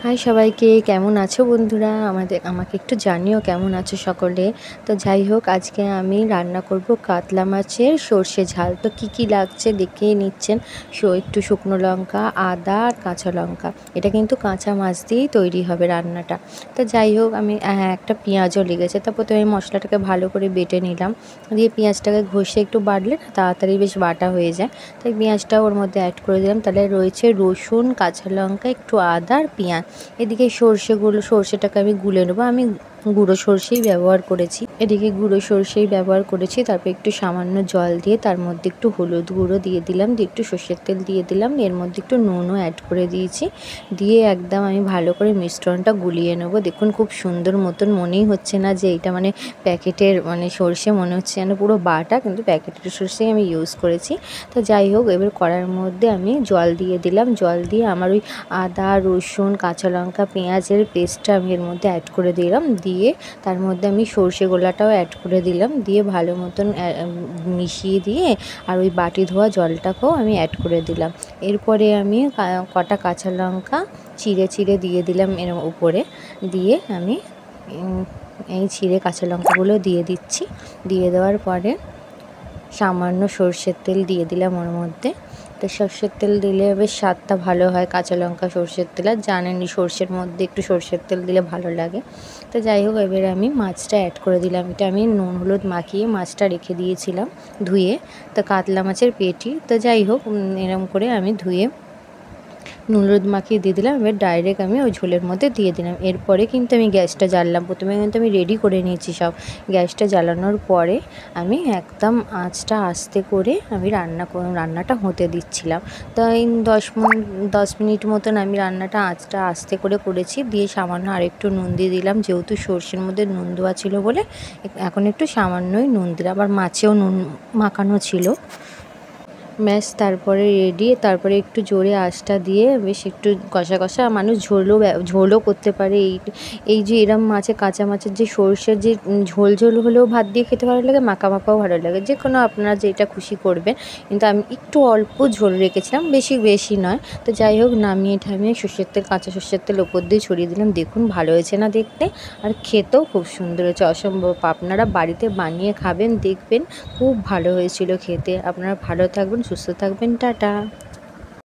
High সবাইকে, কেমন আছো বন্ধুরা? আমাকে একটু জানিও কেমন আছো সকলে। তো যাই হোক, আজকে আমি রান্না করব কাতলা মাছের সর্ষে ঝাল। তো কি লাগছে দেখেই নিচ্ছেন। একটু শুকনো লঙ্কা, আদা আর কাঁচা লঙ্কা। এটা কিন্তু কাঁচা মাছ দিয়েই তৈরি হবে রান্নাটা। তো যাই হোক, আমি একটা পেঁয়াজও লেগেছে। তো প্রথমে মশলাটাকে ভালো করে বেটে নিলাম, দিয়ে পেঁয়াজটাকে ঘষে একটু বাটলে না তাড়াতাড়ি বেশ বাটা হয়ে যায়। তাই পেঁয়াজটাও ওর মধ্যে অ্যাড করে দিলাম। তাহলে রয়েছে রসুন, কাঁচা লঙ্কা, একটু আদা আর পেঁয়াজ। এদিকে সর্ষেটাকে আমি গুলে নেবো। আমি গুঁড়ো সর্ষেই ব্যবহার করেছি। এদিকে গুঁড়ো সর্ষেই ব্যবহার করেছি। তারপর একটু সামান্য জল দিয়ে তার মধ্যে একটু হলুদ গুঁড়ো দিয়ে দিলাম, দিয়ে একটু সর্ষের তেল দিয়ে দিলাম, এর মধ্যে একটু নুনও অ্যাড করে দিয়েছি। দিয়ে একদম আমি ভালো করে মিশ্রণটা গুলিয়ে নেবো। দেখুন খুব সুন্দর মতন, মনেই হচ্ছে না যে এটা মানে প্যাকেটের সর্ষে, মনে হচ্ছে যেন পুরো বাটা, কিন্তু প্যাকেটের সর্ষেই আমি ইউজ করেছি। তো যাই হোক, এবার কড়ার মধ্যে আমি জল দিয়ে দিলাম। জল দিয়ে আমার ওই আদা, রসুন, কাঁচা লঙ্কা, পেঁয়াজের পেস্টটা আমি এর মধ্যে অ্যাড করে দিলাম। দিয়ে তার মধ্যে আমি সর্ষে গোলাটাও অ্যাড করে দিলাম। দিয়ে ভালো মতন মিশিয়ে দিয়ে আর ওই বাটি ধোয়া জলটাকেও আমি অ্যাড করে দিলাম। এরপরে আমি কটা কাঁচা লঙ্কা চিড়ে দিয়ে দিলাম এর উপরে। দিয়ে আমি এই চিড়ে কাঁচা লঙ্কাগুলো দিয়ে দিচ্ছি। দিয়ে দেওয়ার পরে সামান্য সর্ষের তেল দিয়ে দিলাম ওর মধ্যে। তো সর্ষের তেল দিলে বেশ স্বাদটা ভালো হয়, কাঁচা লঙ্কা সর্ষের তেল, আর জানেনই সর্ষের মধ্যে একটু সর্ষের তেল দিলে ভালো লাগে। তো যাই হোক, এবার আমি মাছটা অ্যাড করে দিলাম। এটা আমি নুন হলুদ মাখিয়ে মাছটা রেখে দিয়েছিলাম ধুয়ে। তো কাতলা মাছের পেটি। তো যাই হোক, এরম করে আমি ধুয়ে নুন হলুদ মাখিয়ে দিয়ে দিলাম। এবার ডাইরেক্ট আমি ওই ঝোলের মধ্যে দিয়ে দিলাম। এরপরে কিন্তু আমি গ্যাসটা জ্বাললাম। প্রথমে কিন্তু আমি রেডি করে নিয়েছি সব। গ্যাসটা জ্বালানোর পরে আমি একদম আঁচটা আস্তে করে আমি রান্নাটা হতে দিচ্ছিলাম। তো এই 10 মিনিট মতন আমি রান্নাটা আঁচটা আস্তে করে করেছি। দিয়ে সামান্য আরেকটু নুন দিয়ে দিলাম, যেহেতু সর্ষের মধ্যে নুন দেওয়া ছিল বলে এখন একটু সামান্যই নুন দিলাম। আবার মাছেও নুন মাখানো ছিল। ব্যাস, তারপরে রেডি। তারপরে একটু জোরে আঁচটা দিয়ে বেশ একটু কষা মানুষ ঝোলও করতে পারে। এই যে এরম কাঁচা মাছের যে সর্ষের যে ঝোল হলেও ভাত দিয়ে খেতে ভালো লাগে, মাখাও ভালো লাগে, যে কোনো আপনারা যেটা খুশি করবেন। কিন্তু আমি একটু অল্প ঝোল রেখেছিলাম, বেশি নয়। তো যাই হোক, নামিয়ে ঠামিয়ে কাঁচা সর্ষের তেল ওপর দিয়ে ছড়িয়ে দিলাম। দেখুন ভালো হয়েছে না দেখতে, আর খেতেও খুব সুন্দর হয়েছে, অসম্ভব। আপনারা বাড়িতে বানিয়ে খাবেন, দেখবেন খুব ভালো হয়েছিল খেতে। আপনারা ভালো থাকবেন, সুস্থ থাকবেন, টাটা।